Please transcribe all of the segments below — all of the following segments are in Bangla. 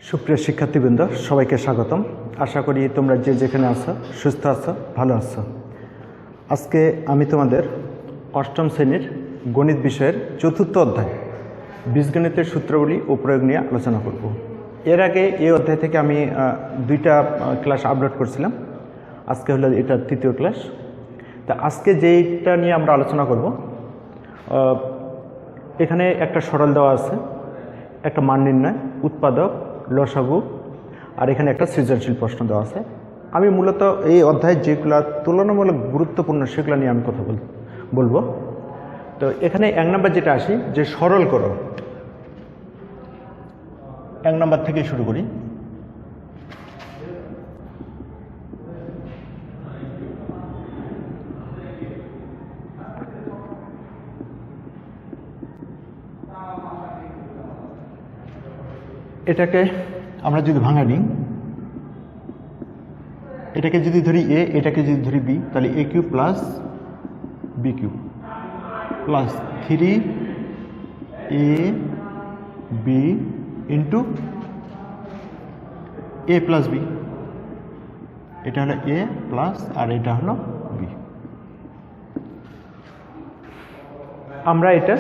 সুপ্রিয় শিক্ষার্থীবৃন্দ, সবাইকে স্বাগতম। আশা করি তোমরা যে যেখানে আছো সুস্থ আছো, ভালো আছো। আজকে আমি তোমাদের অষ্টম শ্রেণীর গণিত বিষয়ের চতুর্থ অধ্যায় বীজগণিতের সূত্রাবলী ও প্রয়োগ নিয়ে আলোচনা করব। এর আগে এই অধ্যায় থেকে আমি দুইটা ক্লাস আপলোড করছিলাম। আজকে হলো এটা তৃতীয় ক্লাস। তা আজকে যেইটা নিয়ে আমরা আলোচনা করব, এখানে একটা সরল দেওয়া আছে, একটা মান নির্ণয়, উৎপাদক, লসাগু, আর এখানে একটা সৃজনশীল প্রশ্ন দেওয়া আছে। আমি মূলত এই অধ্যায়ে যেগুলো তুলনামূলক গুরুত্বপূর্ণ সেগুলো নিয়ে আমি কথা বলবো। তো এখানে এক নম্বর যেটা আসি, যে সরল করো, এক নম্বর থেকে শুরু করি। এটাকে আমরা যদি ভাঙা নিই, এটাকে যদি ধরি এ, এটাকে যদি ধরি বি, তাহলে a cube plus b cube plus 3 a b into a plus b. এটা হলো এ প্লাস আর এটা হলো বি। আমরা এটা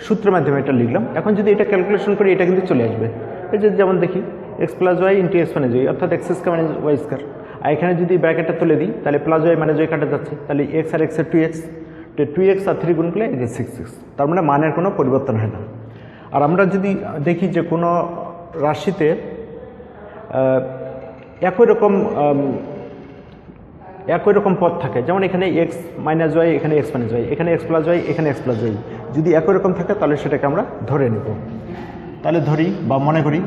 সূত্রের মাধ্যমে এটা লিখলাম। এখন যদি এটা ক্যালকুলেশন করি, এটা কিন্তু চলে আসবে। এই যে যেমন দেখি x plus y into x minus y, অর্থাৎ x square minus y square. আর এখানে যদি ব্র্যাকেটটা তুলে দিই, তাহলে প্লাস ওয়াই মাইনাস ওয়াই কাটা যাচ্ছে, তাহলে এক্স আর এক্সের 2x, 2x আর 3 গুণ করলে এটা 6x। তার মানে মানের কোনো পরিবর্তন হয় না। আর আমরা যদি দেখি যে কোনো রাশিতে একই রকম পদ থাকে, যেমন এখানে এক্স মাইনাস ওয়াই, এখানে এক্স মাইনাস ওয়াই, এখানে এক্স প্লাস ওয়াই, এখানে এক্স প্লাস ওয়াই, যদি একই রকম থাকে তাহলে সেটাকে আমরা ধরে নেব। তাহলে ধরি বা মনে করি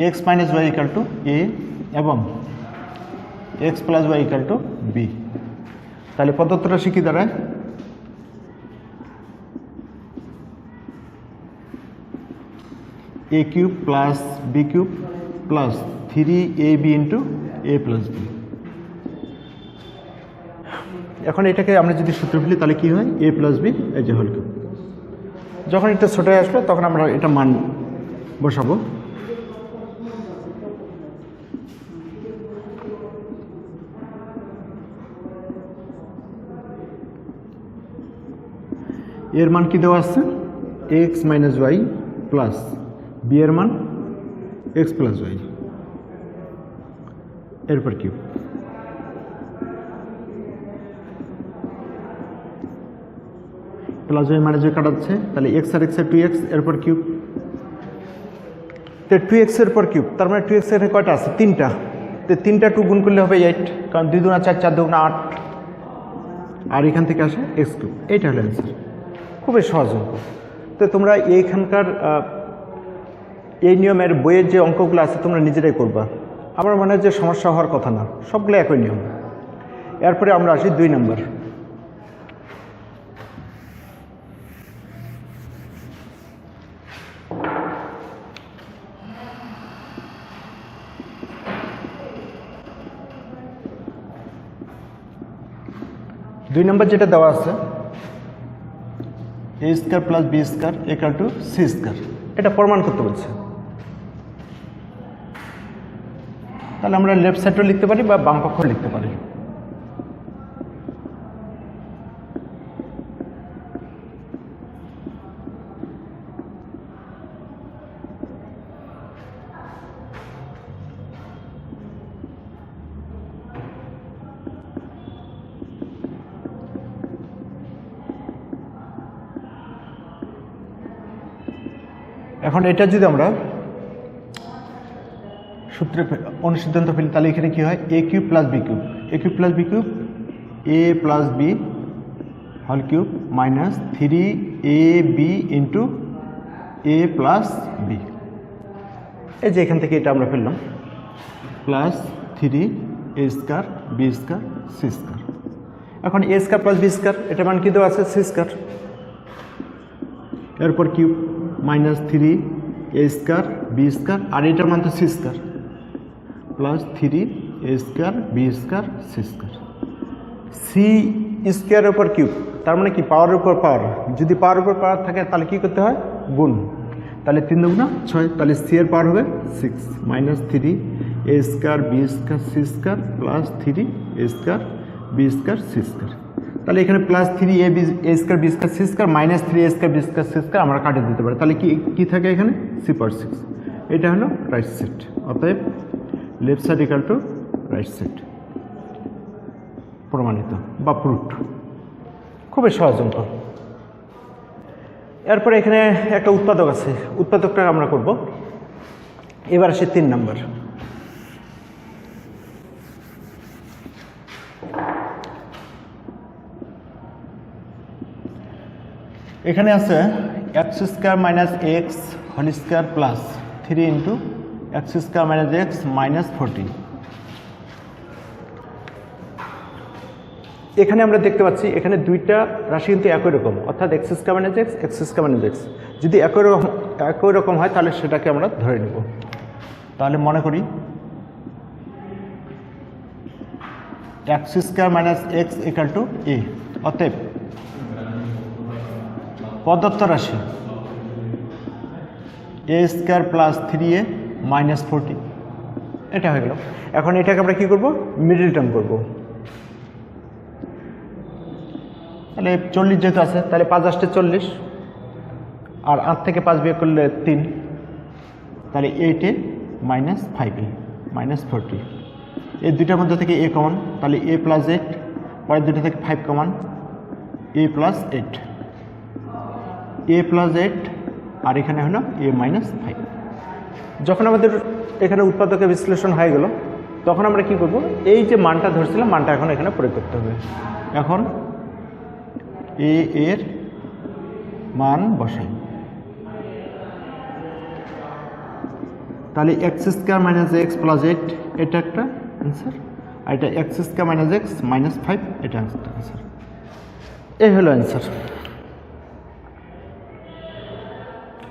x minus y equal to a এবং x plus y equal to b. তাহলে প্রদত্ত রাশি কি দাঁড়ায়? A cube plus b cube plus 3ab into a plus b. এখন এটাকে আমরা যদি সূত্র ফেলি, তাহলে কি হয়? এ প্লাস বি এই যে হোল কিউব। যখন এটা ছোট হয়ে আসলো, তখন আমরা এটা মান বসাবো। এর মান কি দেওয়া আছে? X minus y plus b এর মান এক্স প্লাস ওয়াই, এরপর cube. Plus y minus y কাটাচ্ছে, তাহলে এক্স আর এক্সের 2x, এরপর কিউব। তো 2x এর পর কিউব, তার মানে 2x এর কয়টা আছে? 3টা। তো 3টা 2 গুণ করলে হবে 8, কারণ 2 দুগুণা 4, 4 দুগুণা 8, আর এখান থেকে আসে এক্স কিউব। এইটা হলো অ্যান্সার। খুবই সহজ অঙ্ক। তো তোমরা এইখানকার এই নিয়মের বইয়ের যে অঙ্কগুলো আছে তোমরা নিজেরাই করবা। আমার মনে হয় যে সমস্যা হওয়ার কথা না, সবগুলো একই নিয়ম। এরপরে আমরা আসি 2 নম্বর। দুই নম্বর যেটা দেওয়া আছে, a square plus b square equal to c square, এটা প্রমাণ করতে বলছে। তাহলে আমরা লেফট সাইডও লিখতে পারি বা বাম পক্ষ লিখতে পারি। এখন এটা যদি আমরা সূত্রে অনুসিদ্ধান্ত ফেলি, তাহলে এখানে কি হয়? A cube plus b cube, a cube plus b cube, a plus b whole cube minus 3ab into a plus b. এই যে এখান থেকে এটা আমরা ফেললাম, plus 3 a square b square c square. এখন a square plus b square, এটা মান কি দেওয়া আছে? সি স্কয়ার, এরপর cube minus 3 a square b square, আর এটার মান তো c square, plus 3 a square b square c square. C স্কোয়ারের উপর কিউব, তার মানে কি পাওয়ারের উপর পাওয়ার। যদি পাওয়ারের উপর পাওয়ার থাকে তাহলে কি করতে হয়? গুণ। তাহলে 3 দুগুণা 6, তাহলে সি এর পাওয়ার হবে 6 minus 3 a square b square c square plus 3 a square b square c square. তাহলে এখানে plus 3 a square b square c square minus 3 a square b square c square আমরা কাটিয়ে দিতে পারি। তাহলে কি থাকে এখানে সি পাওয়ার 6। এটা হলো রাইট সেট, অতএব left side equal to right set, প্রমাণিত বা প্রুফড। খুবই সহজ অঙ্ক। এরপরে এখানে একটা উৎপাদক আছে, উৎপাদকটা আমরা করব। এবার আসে 3 নাম্বার। এখানে আছে x square minus x whole square plus 3 into x square minus x minus 40। এখানে আমরা দেখতে পাচ্ছি এখানে দুইটা রাশি কিন্তু একই রকম, অর্থাৎ x square minus x, x square minus x. যদি একই রকম হয় তাহলে সেটাকে আমরা ধরে নেব। তাহলে মনে করি x square minus x equal to a, অতএব প্রদত্ত রাশি এ স্কোয়ার প্লাস 3a মাইনাস 40, এটা হয়ে গেল। এখন এটাকে আমরা কি করব, মিডল টার্ম করব। তাহলে 40 যেহেতু আছে, তাহলে 5 আসতে 40, আর 8 থেকে 5 বিয়োগ করলে 3, তাহলে 8a মাইনাস 5a মাইনাস 40। এই দুইটার মধ্যে থেকে a কমন, তাহলে a প্লাস 8, পরের দুটো থেকে 5 common, a plus 8, a plus 8, আর এখানে হলো a মাইনাস 5। যখন আমাদের এখানে উৎপাদকের বিশ্লেষণ হয়ে গেল, তখন আমরা কি করব, এই যে মানটা ধরছিলাম মানটা এখন এখানে প্রয়োগ করতে হবে। এখন a এর মান বসাই, তাহলে x square minus x plus 8 এটা একটা অ্যান্সার, আর এটা x square minus x minus 5 এটা অ্যান্সার। এই হলো অ্যান্সার।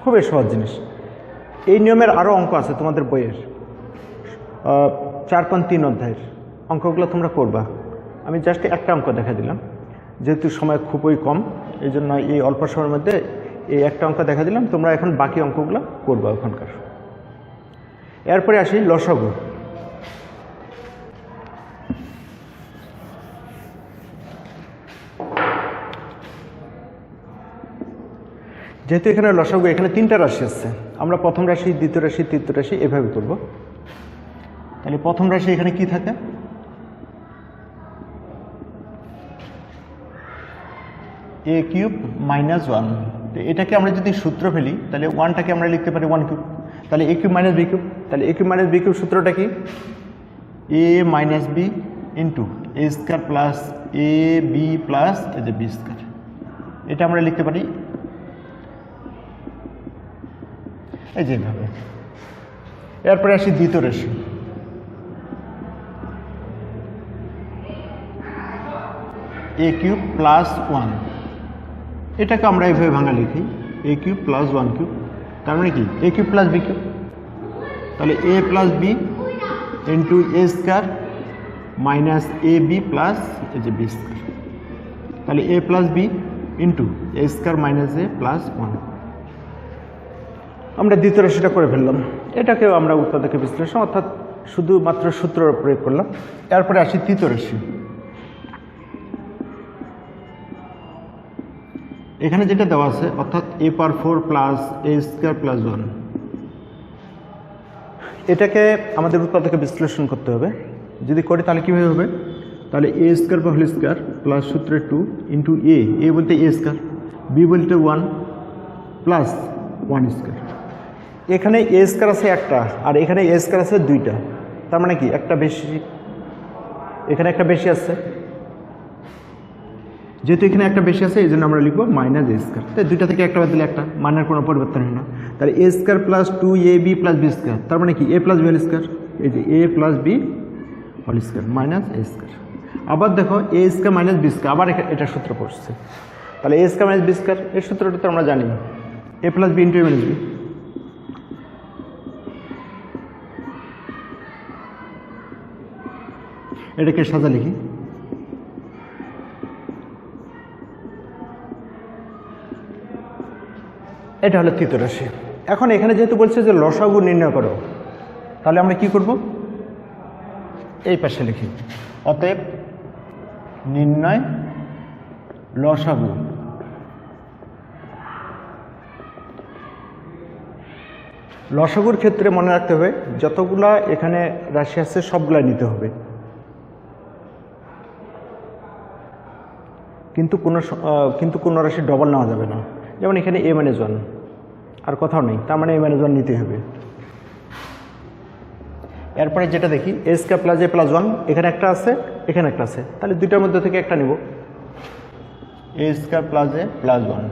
খুবই সহজ জিনিস। এই নিয়মের আরও অঙ্ক আছে তোমাদের বইয়ের 4.3 অধ্যায়ের অঙ্কগুলো তোমরা করবা। আমি জাস্ট একটা অঙ্ক দেখা দিলাম, যেহেতু সময় খুবই কম, এই জন্য এই অল্প সময়ের মধ্যে এই একটা অঙ্ক দেখা দিলাম। তোমরা এখন বাকি অঙ্কগুলো করবা ওখানকার। এরপরে আসি লসাগু। যেহেতু এখানে লসাগু, এখানে 3টা রাশি আছে, আমরা প্রথম রাশি, দ্বিতীয় রাশি, তৃতীয় রাশি এভাবে করব। তাহলে প্রথম রাশি এখানে কি থাকে, a কিউব মাইনাস 1। তো এটাকে আমরা যদি সূত্র ফেলি, তাহলে 1টাকে আমরা লিখতে পারি 1 কিউব, তাহলে a cube minus b cube. তাহলে a cube minus b cube সূত্রটা কি, a minus b into a square plus a b plus এই যে বি স্কোয়ার। এটা আমরা লিখতে পারি এই যেভাবে। এরপরে আসি দ্বিতীয় রাশি, a কিউব প্লাস 1। এটাকে আমরা এইভাবে ভাঙা লিখি a কিউব প্লাস 1 কিউব, তার মানে কি a cube plus b cube. তাহলে a plus b into a square minus a b plus এই যে বি স্কোয়ার। তাহলে a plus b into a square minus a plus 1। আমরা দ্বিতীয় রাশিটা করে ফেললাম। এটাকেও আমরা উৎপাদকের বিশ্লেষণ অর্থাৎ শুধুমাত্র সূত্র প্রয়োগ করলাম। এরপরে আসি তৃতীয় রাশি। এখানে যেটা দেওয়া আছে অর্থাৎ a power 4 plus A square plus 1, এটাকে আমাদের উৎপাদকে বিশ্লেষণ করতে হবে। যদি করি তাহলে কীভাবে হবে, তাহলে এ স্কোয়ার বা হোল স্কোয়ার প্লাস সূত্রে 2 ইন্টু এ বলতে এ স্কোয়ার, বি বলতে 1 প্লাস 1 স্কোয়ার। এখানে এ স্কোয়ার আছে একটা, আর এখানে এ স্কোয়ার আছে 2টা, তার মানে কি একটা বেশি, এখানে একটা বেশি আছে। যেহেতু এখানে একটা বেশি আছে এই জন্য আমরা লিখবো মাইনাস এ স্কোয়ার। তাই 2টা থেকে একটা বাদ দিলে একটা, মানের কোনো পরিবর্তন হয় না। তাহলে a square plus 2ab plus b square, তার মানে কি a plus b whole square, এই যে a plus b whole square minus a square. আবার দেখো a square minus b square, আবার এটা সূত্র পড়ছে। তাহলে a square minus b square, এই সূত্রটা তো আমরা জানি, a plus b into a minus b. এটাকে সাজা লিখি, এটা হলো তৃতীয় রাশি। এখন এখানে যেহেতু বলছে যে লসাগু নির্ণয় করো, তাহলে আমরা কি করব, এই পাশে লিখি, অতএব নির্ণয় লসাগু। লসাগুর ক্ষেত্রে মনে রাখতে হবে যতগুলা এখানে রাশি আছে সবগুলা নিতে হবে, কিন্তু কোনো রাশি ডবল নেওয়া যাবে না। যেমন এখানে a-1 আর কোথাও নেই, তার মানে a-1 নিতে হবে। এরপরে যেটা দেখি a² + a+1, এখানে একটা আছে এখানে একটা আছে, তাহলে দুইটার মধ্যে থেকে একটা নিব, a² + a+1।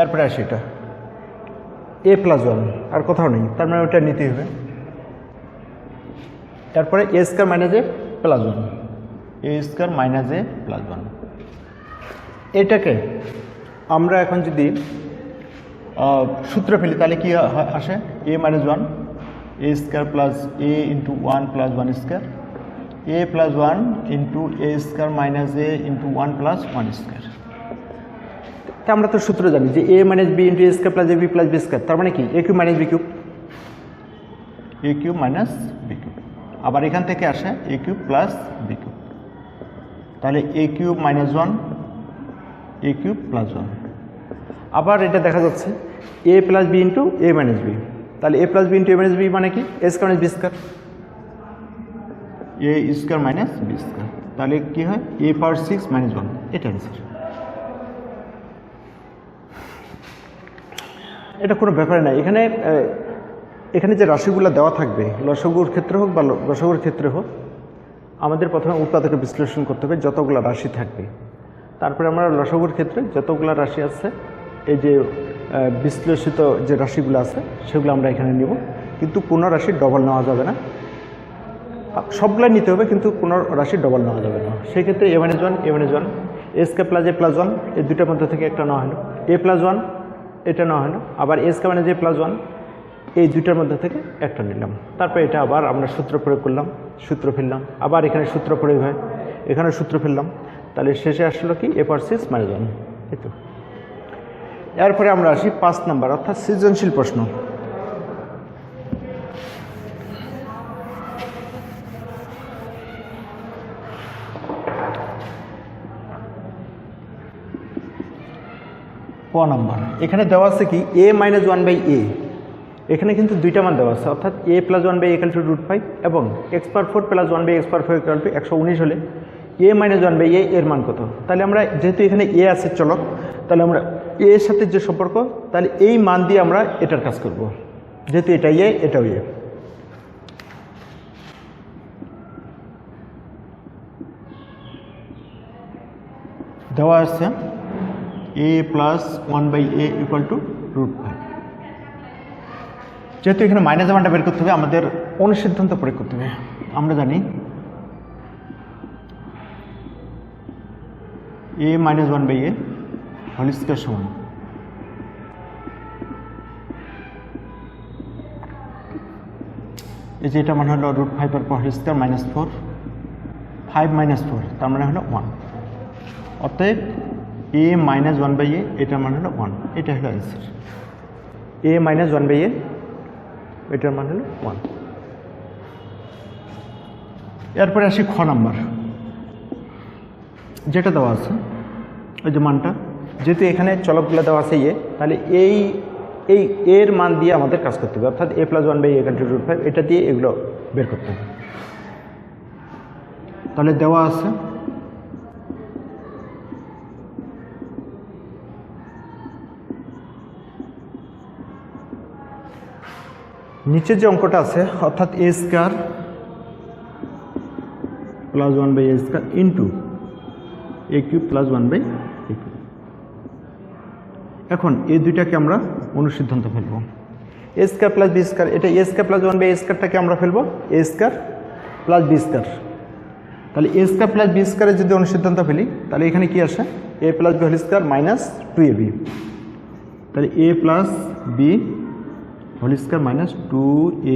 এরপরে আসি এটা a+1 আর কোথাও নেই, তার মানে ওটা নিতে হবে। এরপরে a² - a+1, এটাকে আমরা এখন যদি সূত্র ফেলি তাহলে কি আসে, a - 1 a² + a × 1 + 1² a + 1 × a² - a × 1 + 1²। তা আমরা তো সূত্র জানি যে a - b × a² + ab + b², তার মানে কি a³ - b³ a³ - b³। আবার এখান থেকে আসে a³ + b³, তাহলে a³ - 1 a³ + 1। আবার এটা দেখা যাচ্ছে a + b × a - b, তাহলে a + b × a - b মানে কি a² - b², a² - b², তাহলে কি হয় a⁴ - 1, এটা অ্যান্সার। এটা কোনো ব্যাপার না। এখানে যে রাশিগুলো দেওয়া থাকবে লসাগুর ক্ষেত্রে হোক বা লসাগুর ক্ষেত্রে হোক, আমাদের প্রথমে উৎপাদকের বিশ্লেষণ করতে হবে যতগুলো রাশি থাকবে, তারপরে আমরা লসাগুর ক্ষেত্রে যতগুলো রাশি আছে এই যে বিশ্লেষিত যে রাশিগুলো আছে সেগুলো আমরা এখানে নিব, কিন্তু কোনো রাশি ডবল নেওয়া যাবে না। সবগুলাই নিতে হবে কিন্তু কোনো রাশি ডবল নেওয়া যাবে না। সেক্ষেত্রে a - 1 a² + a+1 এই দুটার মধ্যে থেকে একটা নেওয়া হলো, a+1 এটা নেওয়া হলো, আবার a² - a+1 এই দুইটার মধ্যে থেকে একটা নিলাম। তারপর এটা আবার আমরা সূত্র প্রয়োগ করলাম, সূত্র ফেললাম, আবার এখানে সূত্র প্রয়োগ হয়, এখানে সূত্র ফেললাম, তাহলে শেষে আসলো কি a⁴ - 1। এই তো। এরপরে আমরা আসি 5 নম্বর অর্থাৎ সৃজনশীল প্রশ্ন। ক নম্বর, এখানে দেওয়া আছে কি a - 1/a, এখানে কিন্তু দুইটা মান দেওয়া আছে, অর্থাৎ a + 1/a = √5 এবং x⁴ + 1/a x⁴ = 119 হলে a - 1/a এর মান কত। তাহলে আমরা যেহেতু এখানে a আছে চলক, তাহলে আমরা a এর সাথে যে সম্পর্ক, তাহলে এই মান দিয়ে আমরা এটার কাজ করব, যেহেতু এটা a এটাও a। দেওয়া আছে a + 1/a = √5। যেহেতু এখানে মাইনাস মানটা বের করতে হবে, আমাদের অনুসিদ্ধান্ত প্রয়োগ করতে হবে। আমরা জানি a - 1/a হোল স্কয়ার সমান এই যে এটা মানে হলো √5 এর হোল স্কয়ার -4, 5 - 4 তার মানে হলো 1। অতএব a - 1/a এটার মান হলো 1, এটা হলো অ্যান্সার। a - 1/a এটার মান হলো 1। এরপরে আসি খ নাম্বার, যেটা দেওয়া আছে ওই যে মানটা, যেহেতু এখানে চলকগুলো দেওয়া আছে a, তাহলে এই এর মান দিয়ে আমাদের কাজ করতে হবে, অর্থাৎ a + 1/a = √5, এটা দিয়ে এগুলো বের করতে হবে। তাহলে দেওয়া আছে নিচে যে অঙ্কটা আছে, অর্থাৎ a² + 1/a² × a³ + 1/a³। এখন এই দুইটাকে আমরা অনুসিদ্ধান্ত ফেলব, a² + b², এটা a² + 1/a²টাকে আমরা ফেলবো a² + b²। তাহলে a² + b² এর যদি অনুসিদ্ধান্ত ফেলি তাহলে এখানে কি আসে a + b² - 2ab, তাহলে a + b² - 2ab,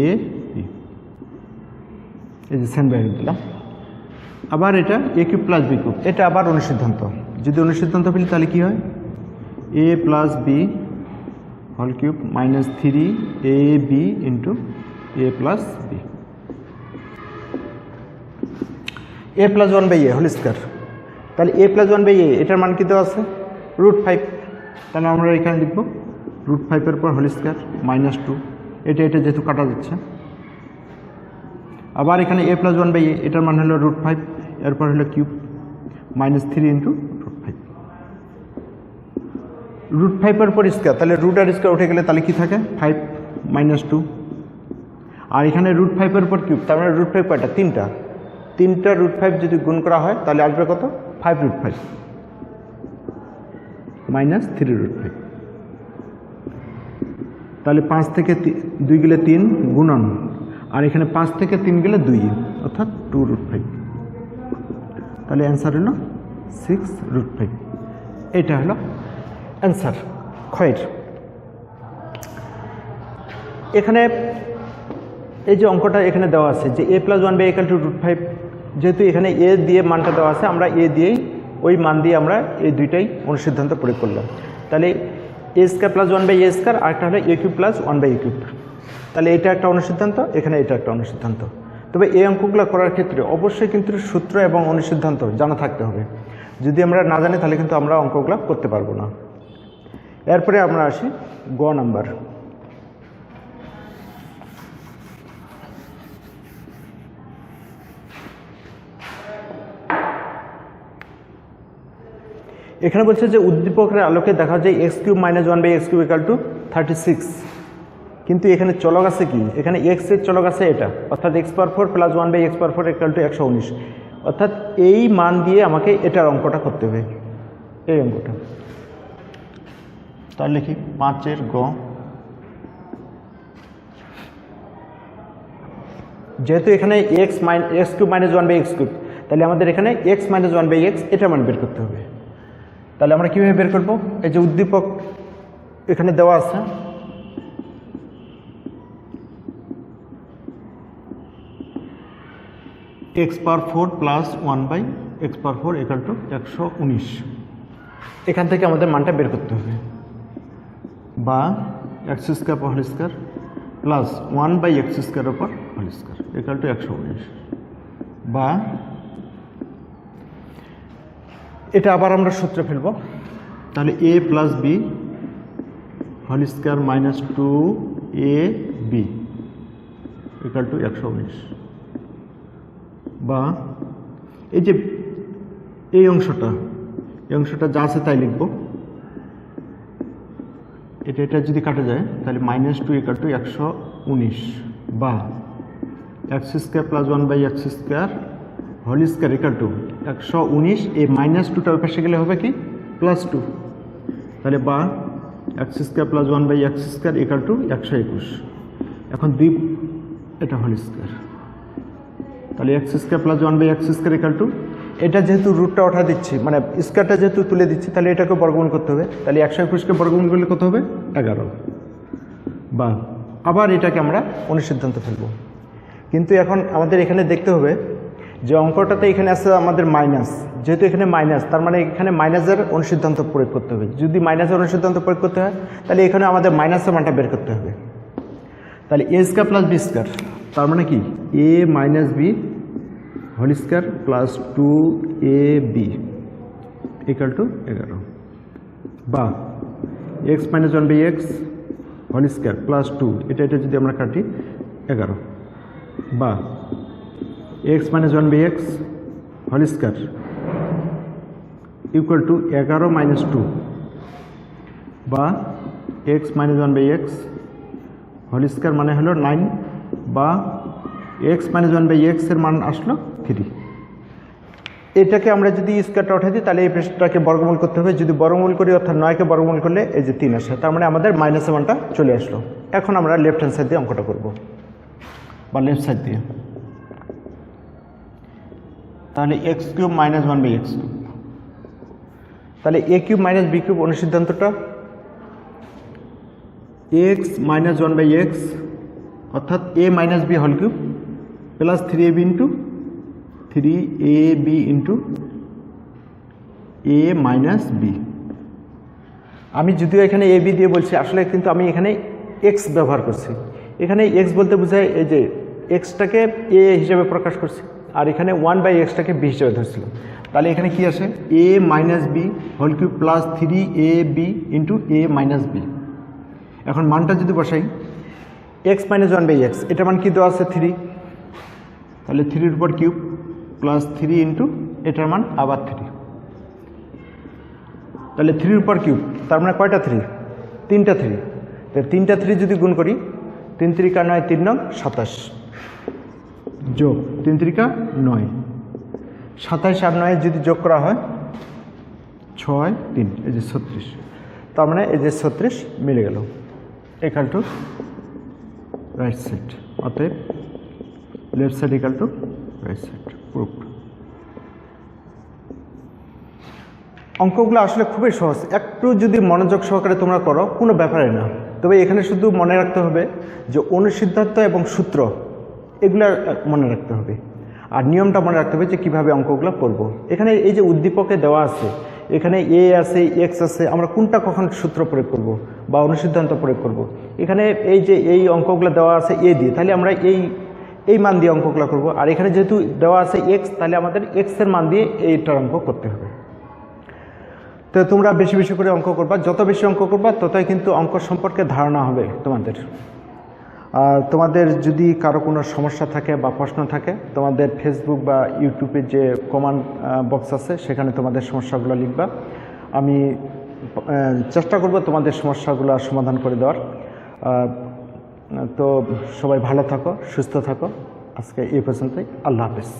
এই যে সেন বাইরে দিলাম। আবার এটা a³ + b³, এটা আবার অনুসিদ্ধান্ত, যদি অনুসিদ্ধান্ত ফেলি তাহলে কি হয় a + b whole cube minus 3ab into a plus b, a plus 1/a whole square. তাহলে a প্লাস 1/a এটার মান কী দেওয়া আছে? √5। তাহলে আমরা এখানে লিখব √5 পর হোল স্কোয়ার মাইনাস 2, এটা যেহেতু কাটা যাচ্ছে। আবার এখানে a প্লাস 1/a এটার মান হলো √5, এরপর হলো কিউব মাইনাস 3 ইন্টু √5। √5 পর স্কোয়ার, তাহলে রুট আর স্কোয়ার উঠে গেলে তাহলে কী থাকে? 5 মাইনাস 2। আর এখানে √5 পর কিউব, তার মানে √5 কয়টা? 3টা। 3টা √5 যদি গুণ করা হয় তাহলে আসবে কত? 5√5 মাইনাস 3√5। তাহলে 5 থেকে 2 গেলে 3 গুণন, আর এখানে 5 থেকে 3 গেলে 2, অর্থাৎ 2√5। তাহলে অ্যান্সার হলো 6√5। এটা হলো অ্যান্সার ক্ষয়ের। এখানে এই যে অঙ্কটা এখানে দেওয়া আছে যে a প্লাস 1/a = √5, যেহেতু এখানে a দিয়ে মানটা দেওয়া আছে, আমরা a দিয়েই ওই মান দিয়ে আমরা এই দুইটাই অনুসিদ্ধান্ত প্রয়োগ করলাম। তাহলে a² প্লাস 1/a², আরেকটা হলো a³ প্লাস 1/a³। তাহলে এটা একটা অনুসিদ্ধান্ত, এখানে এটা একটা অনুসিদ্ধান্ত। তবে এই অঙ্কগুলো করার ক্ষেত্রে অবশ্যই কিন্তু সূত্র এবং অনুসিদ্ধান্ত জানা থাকতে হবে। যদি আমরা না জানি তাহলে কিন্তু আমরা অঙ্কগুলো করতে পারবো না। এরপরে আমরা আসি গ নাম্বার। এখানে বলছে যে উদ্দীপকের আলোকে দেখা যায় x³ মাইনাস 1/x³ = 36, কিন্তু এখানে চলক আছে কি? এখানে x এর চলক আছে এটা, অর্থাৎ x⁴ প্লাস 1/x⁴ = 119, অর্থাৎ এই মান দিয়ে আমাকে এটার অঙ্কটা করতে হবে, এই অঙ্কটা। তাহলে লিখি 5-এর গ। যেহেতু এখানে x³ মাইনাস 1/x³, তাহলে আমাদের এখানে x মাইনাস 1/x এটা মান বের করতে হবে। তাহলে আমরা কীভাবে বের করব? এই যে উদ্দীপক এখানে দেওয়া আছে, x⁴ প্লাস 1/x⁴ = 119, এখান থেকে আমাদের মানটা বের করতে হবে। বা x² whole square plus 1/x² whole square = 119, বা এটা আবার আমরা সূত্রে ফেলব। তাহলে a plus b whole square minus 2ab = 119, বা এই যে এই অংশটা যা আছে তাই লিখব। এটা যদি কাটা যায় তাহলে -2 = 119, বা x² plus 1/x² whole square = 119, এই -2টা ওই পাশে গেলে হবে কি? +2। তাহলে বা x² প্লাস 1/x² = 121। এখন এটা হোল স্কোয়ার, তাহলে x² প্লাস 1/x² এটা যেহেতু রুটটা ওঠা দিচ্ছি, মানে স্কোয়ারটা যেহেতু তুলে দিচ্ছি, তাহলে এটাকে বর্গমূল করতে হবে। তাহলে 121কে বর্গমূল করলে কত হবে? 11। বা আবার এটাকে আমরা অনুসিদ্ধান্ত ফেলব। কিন্তু এখন আমাদের এখানে দেখতে হবে যে অঙ্কটাতে এখানে আছে আমাদের মাইনাস, যেহেতু এখানে মাইনাস, তার মানে এখানে মাইনাসের অনুসিদ্ধান্ত প্রয়োগ করতে হবে। যদি মাইনাসের অনুসিদ্ধান্ত প্রয়োগ করতে হয় তাহলে এখানে আমাদের মাইনাসের মানটা বের করতে হবে। তাহলে a² প্লাস b², তার মানে কি? a minus b whole square plus 2ab = 11, বা x minus 1/x whole square plus 2, এটা যদি আমরা কাটি 11, বা x minus 1/x whole square = 11 minus 2, বা x minus 1/x whole square মানে হলো 9, বা x মাইনাস 1/x এর মান আসলো 3। এটাকে আমরা যদি স্কোয়ারটা উঠে দিই তাহলে এই পৃষ্ঠটাকে বর্গমূল করতে হবে। যদি বর্গমূল করি অর্থাৎ 9কে বর্গমূল করলে এই যে 3 আসে, তার মানে আমাদের মাইনাসের মানটা চলে আসলো। এখন আমরা লেফট হ্যান্ড সাইড দিয়ে অঙ্কটা করব, বা লেফট সাইড দিয়ে। তাহলে x³ মাইনাস 1/x³, তাহলে a³ minus b³ অনুসিদ্ধান্তটা x minus 1/x অর্থাৎ a minus b whole cube plus 3ab into a minus b। আমি যদিও এখানে এ বি দিয়ে বলছি, আসলে কিন্তু আমি এখানে এক্স ব্যবহার করছি। এখানে এক্স বলতে বোঝায় এই যে এক্সটাকে এ হিসেবে প্রকাশ করছি, আর এখানে 1/xটাকে বি হিসেবে ধরছিলাম। তাহলে এখানে কি আসে, a minus b whole cube plus 3ab into a minus b. এখন মানটা যদি বসাই এক্স মাইনাস 1/x, এটার মান কি দেওয়া আছে 3, তাহলে 3-এর উপর কিউব প্লাস 3 ইন্টু এটার মান আবার 3, তাহলে 3-এর উপর কিউব, তার মানে কয়টা 3, 3টা 3। তাহলে 3টা 3 যদি গুণ করি, 3 3 9 3 9 27 যোগ 3 3 9, 27 আর 9 যদি যোগ করা হয় 6 3, এই যে 36। তার মানে এই যে 36 মিলে গেল, ইকুয়াল টু রাইট সাইড। অতএব left side equal to right side, proofed. অঙ্কগুলো আসলে খুবই সহজ, একটু যদি মনোযোগ সহকারে তোমরা করো কোনো ব্যাপারে না। তবে এখানে শুধু মনে রাখতে হবে যে অনুসিদ্ধান্ত এবং সূত্র এগুলো মনে রাখতে হবে, আর নিয়মটা মনে রাখতে হবে যে কীভাবে অঙ্কগুলো করব। এখানে এই যে উদ্দীপকে দেওয়া আছে, এখানে এ আছে, এক্স আছে, আমরা কোনটা কখন সূত্র প্রয়োগ করব বা অনুসিদ্ধান্ত প্রয়োগ করব। এখানে এই যে এই অঙ্কগুলো দেওয়া আছে এ দিয়ে, তাহলে আমরা এই মান দিয়ে অঙ্কগুলো করব। আর এখানে যেহেতু দেওয়া আছে এক্স, তাহলে আমাদের এক্সের মান দিয়ে এইটার অঙ্ক করতে হবে। তো তোমরা বেশি বেশি করে অঙ্ক করবা, যত বেশি অঙ্ক করবা ততই কিন্তু অঙ্ক সম্পর্কে ধারণা হবে তোমাদের। আর তোমাদের যদি কারো কোনো সমস্যা থাকে বা প্রশ্ন থাকে, তোমাদের ফেসবুক বা ইউটিউবের যে কমেন্ট বক্স আছে সেখানে তোমাদের সমস্যাগুলো লিখবা, আমি চেষ্টা করব তোমাদের সমস্যাগুলো সমাধান করে দেওয়ার। তো সবাই ভালো থাকো, সুস্থ থাকো। আজকে এই পর্যন্তই, আল্লাহ হাফেজ।